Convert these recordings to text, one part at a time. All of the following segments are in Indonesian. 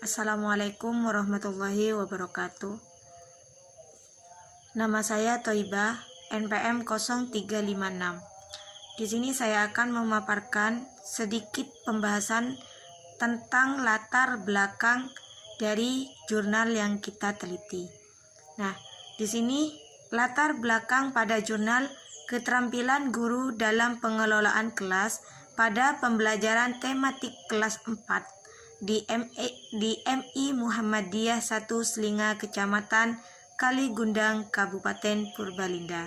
Assalamualaikum warahmatullahi wabarakatuh. Nama saya Thoibah, NPM 0356. Di sini saya akan memaparkan sedikit pembahasan tentang latar belakang dari jurnal yang kita teliti. Nah, di sini latar belakang pada jurnal keterampilan guru dalam pengelolaan kelas pada pembelajaran tematik kelas 4 di MI Muhammadiyah 1 Selinga, Kecamatan Kaligundang, Kabupaten Purbalingga.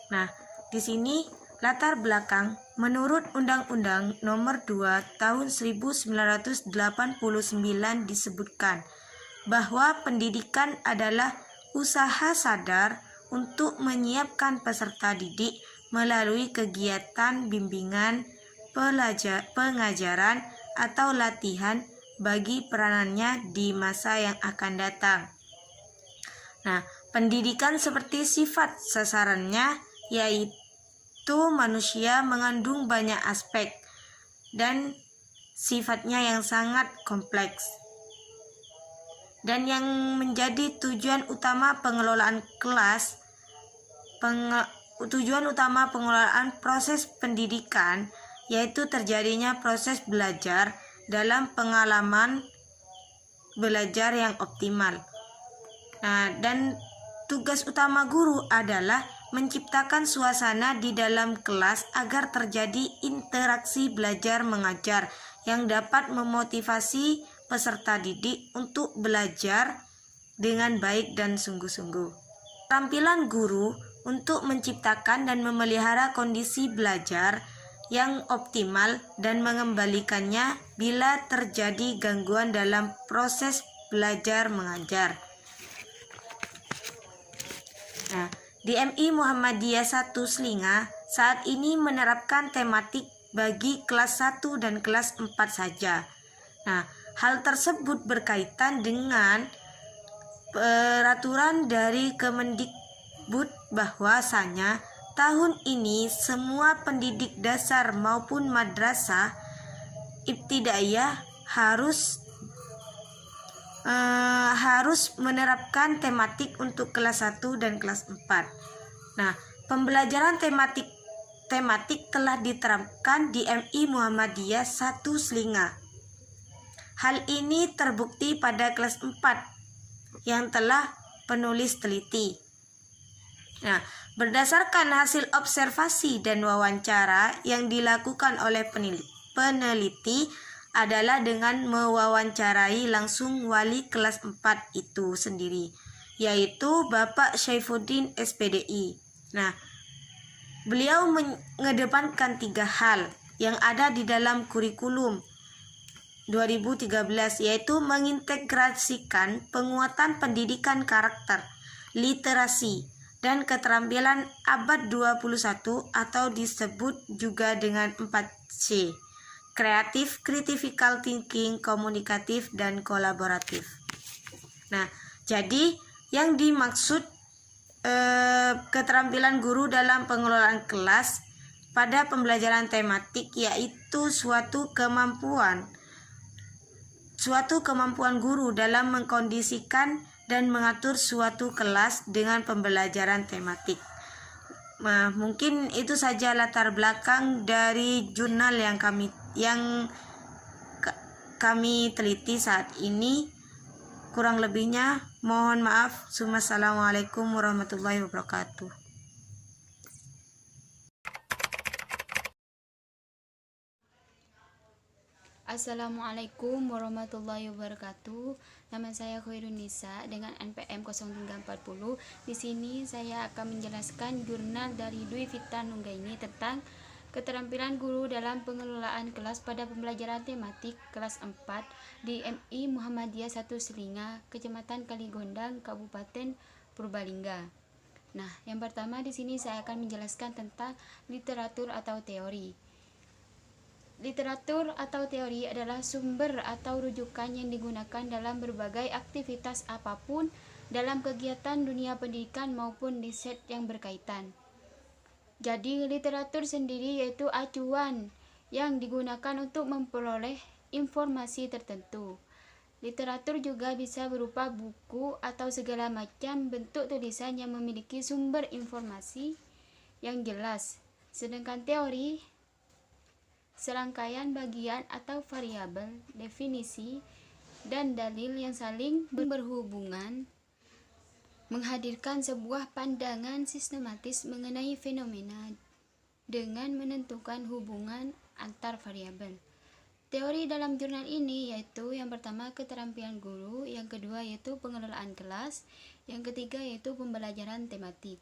Nah, di sini latar belakang menurut Undang-Undang Nomor 2 Tahun 1989 disebutkan bahwa pendidikan adalah usaha sadar untuk menyiapkan peserta didik melalui kegiatan bimbingan, pengajaran, atau latihan bagi peranannya di masa yang akan datang. Nah, pendidikan seperti sifat sasarannya yaitu manusia mengandung banyak aspek dan sifatnya yang sangat kompleks. Dan yang menjadi tujuan utama pengelolaan kelas, tujuan utama pengelolaan proses pendidikan yaitu terjadinya proses belajar dalam pengalaman belajar yang optimal. Nah, dan tugas utama guru adalah menciptakan suasana di dalam kelas agar terjadi interaksi belajar mengajar yang dapat memotivasi peserta didik untuk belajar dengan baik dan sungguh-sungguh. Keterampilan guru untuk menciptakan dan memelihara kondisi belajar yang optimal dan mengembalikannya bila terjadi gangguan dalam proses belajar mengajar. Nah, di MI Muhammadiyah 1 Selinga saat ini menerapkan tematik bagi kelas 1 dan kelas 4 saja. Nah, hal tersebut berkaitan dengan peraturan dari Kemendikbud bahwasanya tahun ini semua pendidik dasar maupun madrasah ibtidaiyah harus menerapkan tematik untuk kelas 1 dan kelas 4. Nah, pembelajaran tematik telah diterapkan di MI Muhammadiyah 1 Selinga. Hal ini terbukti pada kelas 4 yang telah penulis teliti. Nah, berdasarkan hasil observasi dan wawancara yang dilakukan oleh peneliti adalah dengan mewawancarai langsung wali kelas 4 itu sendiri, yaitu Bapak Syaifuddin SPDI. Nah, beliau mengedepankan 3 hal yang ada di dalam kurikulum 2013, yaitu mengintegrasikan penguatan pendidikan karakter, literasi, dan keterampilan abad 21 atau disebut juga dengan 4C, kreatif, critical thinking, komunikatif, dan kolaboratif. Nah, jadi yang dimaksud keterampilan guru dalam pengelolaan kelas pada pembelajaran tematik yaitu suatu kemampuan guru dalam mengkondisikan dan mengatur suatu kelas dengan pembelajaran tematik. Nah, mungkin itu saja latar belakang dari jurnal yang kami teliti saat ini. Kurang lebihnya mohon maaf. Assalamualaikum warahmatullahi wabarakatuh. Assalamualaikum warahmatullahi wabarakatuh. Nama saya Khairun Nisa dengan NPM 0340. Di sini saya akan menjelaskan jurnal dari Dwi Fita Nunggaini tentang keterampilan guru dalam pengelolaan kelas pada pembelajaran tematik kelas 4 di MI Muhammadiyah 1 Selinga, Kecamatan Kaligondang, Kabupaten Purbalingga. Nah, yang pertama di sini saya akan menjelaskan tentang literatur atau teori. Literatur atau teori adalah sumber atau rujukan yang digunakan dalam berbagai aktivitas apapun dalam kegiatan dunia pendidikan maupun riset yang berkaitan. Jadi, literatur sendiri yaitu acuan yang digunakan untuk memperoleh informasi tertentu. Literatur juga bisa berupa buku atau segala macam bentuk tulisan yang memiliki sumber informasi yang jelas. Sedangkan teori, serangkaian bagian atau variabel, definisi, dan dalil yang saling berhubungan, menghadirkan sebuah pandangan sistematis mengenai fenomena dengan menentukan hubungan antar variabel. Teori dalam jurnal ini yaitu yang pertama keterampilan guru, yang kedua yaitu pengelolaan kelas, yang ketiga yaitu pembelajaran tematik.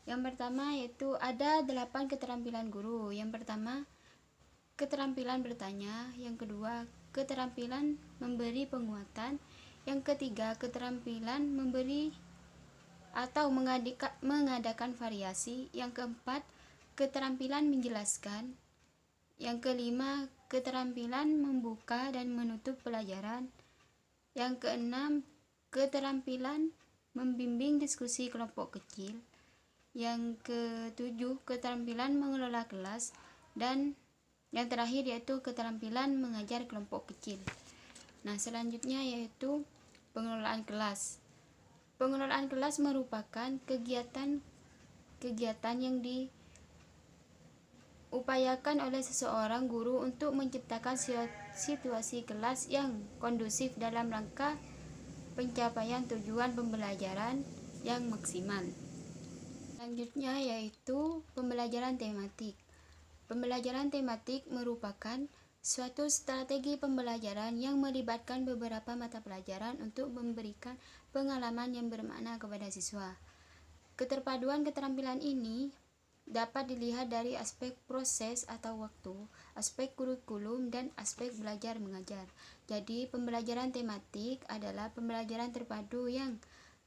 Yang pertama yaitu ada 8 keterampilan guru. Yang pertama keterampilan bertanya, yang kedua keterampilan memberi penguatan, yang ketiga keterampilan memberi atau mengadakan variasi, yang keempat keterampilan menjelaskan, yang kelima keterampilan membuka dan menutup pelajaran, yang keenam keterampilan membimbing diskusi kelompok kecil, yang ketujuh keterampilan mengelola kelas, dan yang terakhir yaitu keterampilan mengajar kelompok kecil. Nah, selanjutnya yaitu pengelolaan kelas. Pengelolaan kelas merupakan kegiatan yang diupayakan oleh seseorang guru untuk menciptakan situasi kelas yang kondusif dalam rangka pencapaian tujuan pembelajaran yang maksimal. Selanjutnya yaitu pembelajaran tematik. Pembelajaran tematik merupakan suatu strategi pembelajaran yang melibatkan beberapa mata pelajaran untuk memberikan pengalaman yang bermakna kepada siswa. Keterpaduan keterampilan ini dapat dilihat dari aspek proses atau waktu, aspek kurikulum, dan aspek belajar mengajar. Jadi, pembelajaran tematik adalah pembelajaran terpadu yang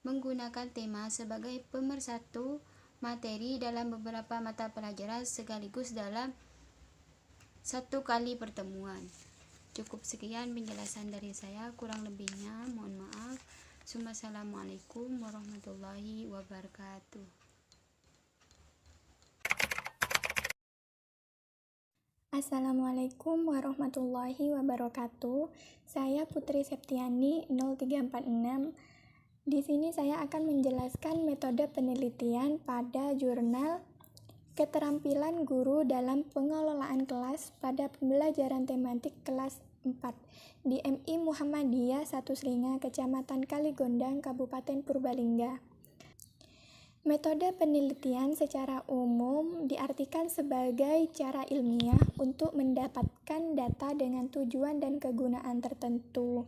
menggunakan tema sebagai pemersatu materi dalam beberapa mata pelajaran sekaligus dalam satu kali pertemuan. Cukup sekian penjelasan dari saya, kurang lebihnya mohon maaf. Assalamualaikum warahmatullahi wabarakatuh. Assalamualaikum warahmatullahi wabarakatuh. Saya Putri Septiani 0346. Di sini saya akan menjelaskan metode penelitian pada jurnal Keterampilan Guru dalam Pengelolaan Kelas pada Pembelajaran Tematik Kelas 4 di MI Muhammadiyah Satu Selinga, Kecamatan Kaligondang, Kabupaten Purbalingga. Metode penelitian secara umum diartikan sebagai cara ilmiah untuk mendapatkan data dengan tujuan dan kegunaan tertentu.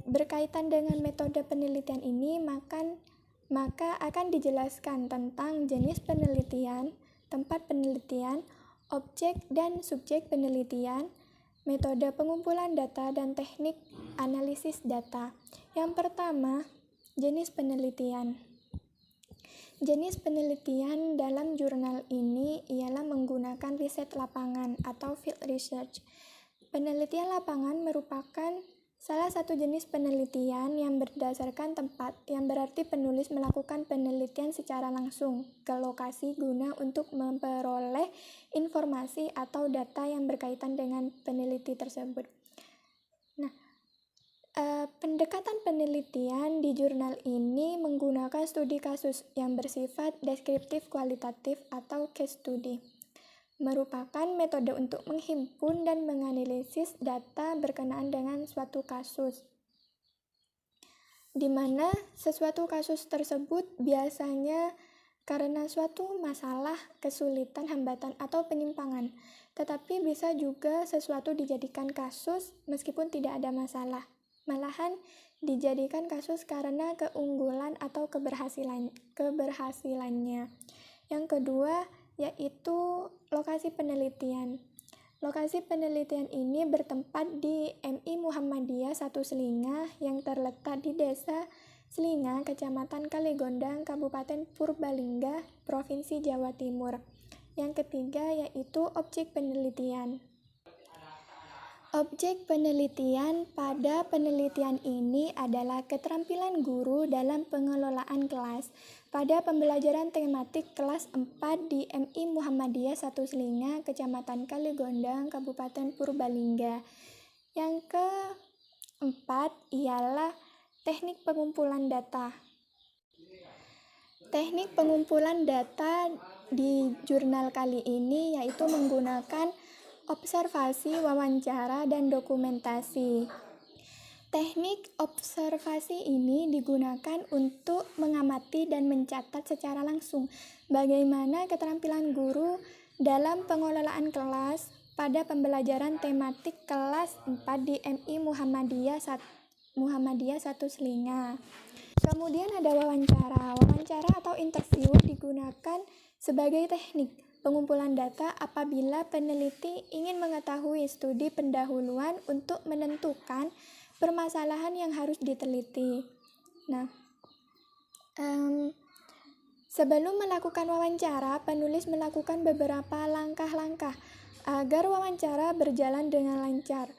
Berkaitan dengan metode penelitian ini, maka akan dijelaskan tentang jenis penelitian, tempat penelitian, objek dan subjek penelitian, metode pengumpulan data, dan teknik analisis data. Yang pertama, jenis penelitian. Jenis penelitian dalam jurnal ini ialah menggunakan riset lapangan atau field research. Penelitian lapangan merupakan salah satu jenis penelitian yang berdasarkan tempat, yang berarti penulis melakukan penelitian secara langsung ke lokasi guna untuk memperoleh informasi atau data yang berkaitan dengan peneliti tersebut. Nah, pendekatan penelitian di jurnal ini menggunakan studi kasus yang bersifat deskriptif kualitatif atau case study. Merupakan metode untuk menghimpun dan menganalisis data berkenaan dengan suatu kasus, di mana sesuatu kasus tersebut biasanya karena suatu masalah, kesulitan, hambatan, atau penyimpangan, tetapi bisa juga sesuatu dijadikan kasus meskipun tidak ada masalah, malahan dijadikan kasus karena keunggulan atau keberhasilannya. Yang kedua yaitu lokasi penelitian. Lokasi penelitian ini bertempat di MI Muhammadiyah Satu Selinga yang terletak di Desa Selinga, Kecamatan Kaligondang, Kabupaten Purbalingga, Provinsi Jawa Timur. Yang ketiga yaitu objek penelitian. Objek penelitian pada penelitian ini adalah keterampilan guru dalam pengelolaan kelas pada pembelajaran tematik kelas 4 di MI Muhammadiyah Satu Selinga, Kecamatan Kaligondang, Kabupaten Purbalingga. Yang 4 ialah teknik pengumpulan data. Teknik pengumpulan data di jurnal kali ini yaitu menggunakan observasi, wawancara, dan dokumentasi. Teknik observasi ini digunakan untuk mengamati dan mencatat secara langsung bagaimana keterampilan guru dalam pengelolaan kelas pada pembelajaran tematik kelas 4 di MI Muhammadiyah 1 Selinga. Kemudian ada wawancara. Wawancara atau interview digunakan sebagai teknik pengumpulan data apabila peneliti ingin mengetahui studi pendahuluan untuk menentukan permasalahan yang harus diteliti. Nah, sebelum melakukan wawancara, penulis melakukan beberapa langkah-langkah agar wawancara berjalan dengan lancar,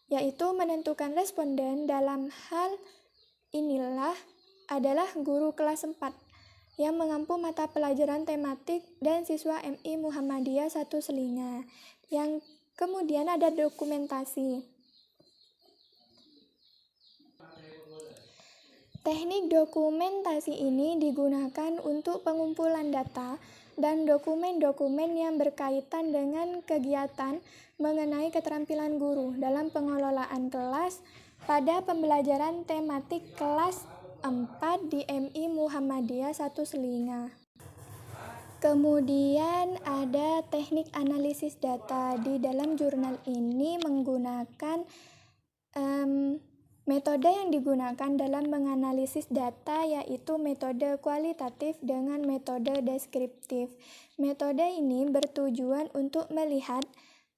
yaitu menentukan responden. Dalam hal inilah adalah guru kelas 4 yang mengampu mata pelajaran tematik dan siswa MI Muhammadiyah 1 Selinga. Yang kemudian ada dokumentasi. Teknik dokumentasi ini digunakan untuk pengumpulan data dan dokumen-dokumen yang berkaitan dengan kegiatan mengenai keterampilan guru dalam pengelolaan kelas pada pembelajaran tematik kelas 4 di MI Muhammadiyah 1 Selinga. Kemudian ada teknik analisis data. Di dalam jurnal ini menggunakan metode yang digunakan dalam menganalisis data yaitu metode kualitatif dengan metode deskriptif. Metode ini bertujuan untuk melihat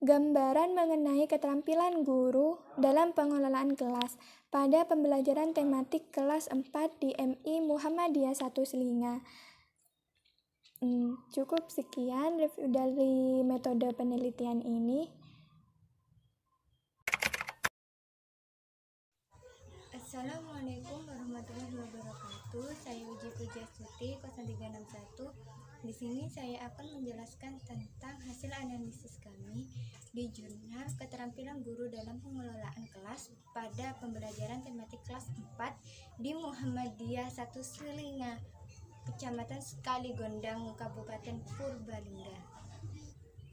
gambaran mengenai keterampilan guru dalam pengelolaan kelas pada pembelajaran tematik kelas 4 di MI Muhammadiyah 1 Selinga. Cukup sekian review dari metode penelitian ini. Assalamualaikum warahmatullahi wabarakatuh. Saya Uji Pujastuti 0361. Di sini saya akan menjelaskan tentang hasil analisis kami di jurnal keterampilan guru dalam pengelolaan kelas pada pembelajaran tematik kelas 4 di Muhammadiyah 1 Selinga, Kecamatan Kaligondang, Kabupaten Purbalingga.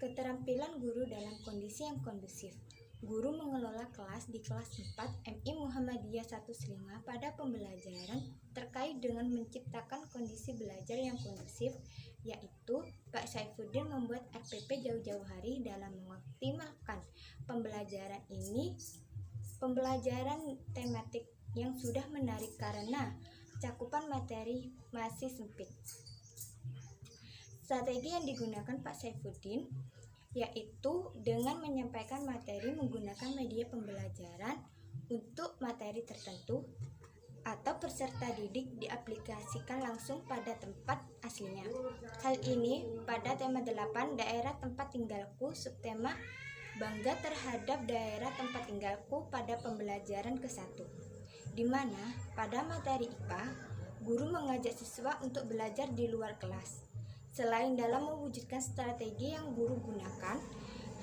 Keterampilan guru dalam kondisi yang kondusif. Guru mengelola kelas di kelas 4 MI Muhammadiyah 1 Selinga pada pembelajaran terkait dengan menciptakan kondisi belajar yang kondusif, yaitu Pak Saifuddin membuat RPP jauh-jauh hari dalam mengoptimalkan pembelajaran ini. Pembelajaran tematik yang sudah menarik karena cakupan materi masih sempit. Strategi yang digunakan Pak Saifuddin yaitu dengan menyampaikan materi menggunakan media pembelajaran untuk materi tertentu atau peserta didik diaplikasikan langsung pada tempat aslinya. Hal ini pada tema 8 daerah tempat tinggalku, subtema bangga terhadap daerah tempat tinggalku pada pembelajaran ke-1, di mana pada materi IPA guru mengajak siswa untuk belajar di luar kelas. Selain dalam mewujudkan strategi yang guru gunakan,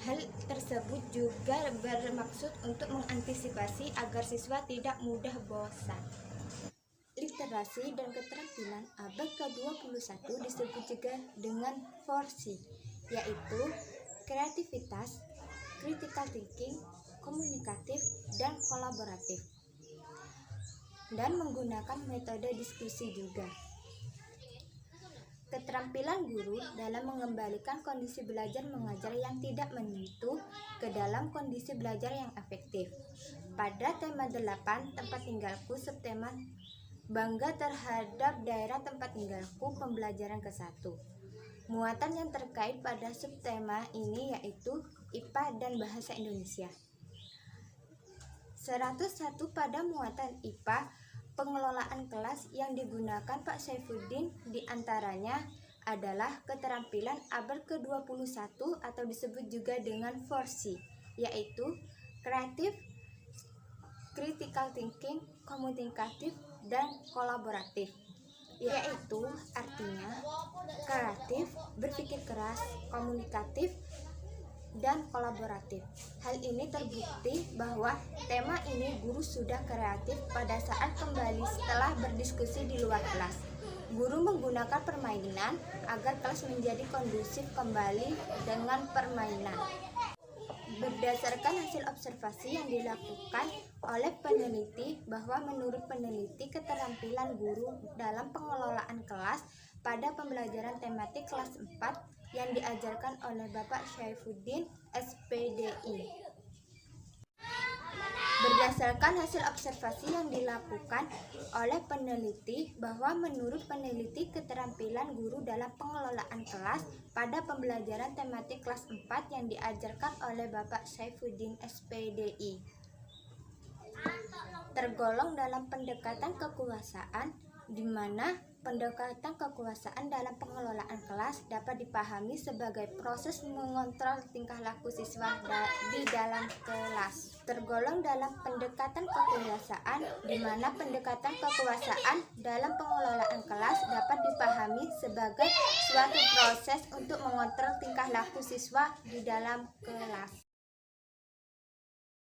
hal tersebut juga bermaksud untuk mengantisipasi agar siswa tidak mudah bosan. Literasi dan keterampilan abad ke-21 disebut juga dengan 4C, yaitu kreativitas, critical thinking, komunikatif, dan kolaboratif, dan menggunakan metode diskusi juga. Keterampilan guru dalam mengembalikan kondisi belajar mengajar yang tidak menyentuh ke dalam kondisi belajar yang efektif. Pada tema 8 tempat tinggalku, subtema bangga terhadap daerah tempat tinggalku, pembelajaran ke-1. Muatan yang terkait pada subtema ini yaitu IPA dan Bahasa Indonesia. 101 pada muatan IPA, pengelolaan kelas yang digunakan Pak Saifuddin diantaranya adalah keterampilan abad ke-21 atau disebut juga dengan 4C, yaitu kreatif, critical thinking, komunikatif, dan kolaboratif. Yaitu artinya kreatif, berpikir keras, komunikatif, dan kolaboratif. Hal ini terbukti bahwa tema ini guru sudah kreatif pada saat kembali setelah berdiskusi di luar kelas. Guru menggunakan permainan agar kelas menjadi kondusif kembali dengan permainan. Berdasarkan hasil observasi yang dilakukan oleh peneliti bahwa menurut peneliti keterampilan guru dalam pengelolaan kelas pada pembelajaran tematik kelas 4 yang diajarkan oleh Bapak Syaifuddin SPDI. Berdasarkan hasil observasi yang dilakukan oleh peneliti bahwa menurut peneliti keterampilan guru dalam pengelolaan kelas pada pembelajaran tematik kelas 4 yang diajarkan oleh Bapak Syaifuddin SPDI tergolong dalam pendekatan kekuasaan, di mana pendekatan kekuasaan dalam pengelolaan kelas dapat dipahami sebagai proses mengontrol tingkah laku siswa di dalam kelas. Tergolong dalam pendekatan kekuasaan, di mana pendekatan kekuasaan dalam pengelolaan kelas dapat dipahami sebagai suatu proses untuk mengontrol tingkah laku siswa di dalam kelas.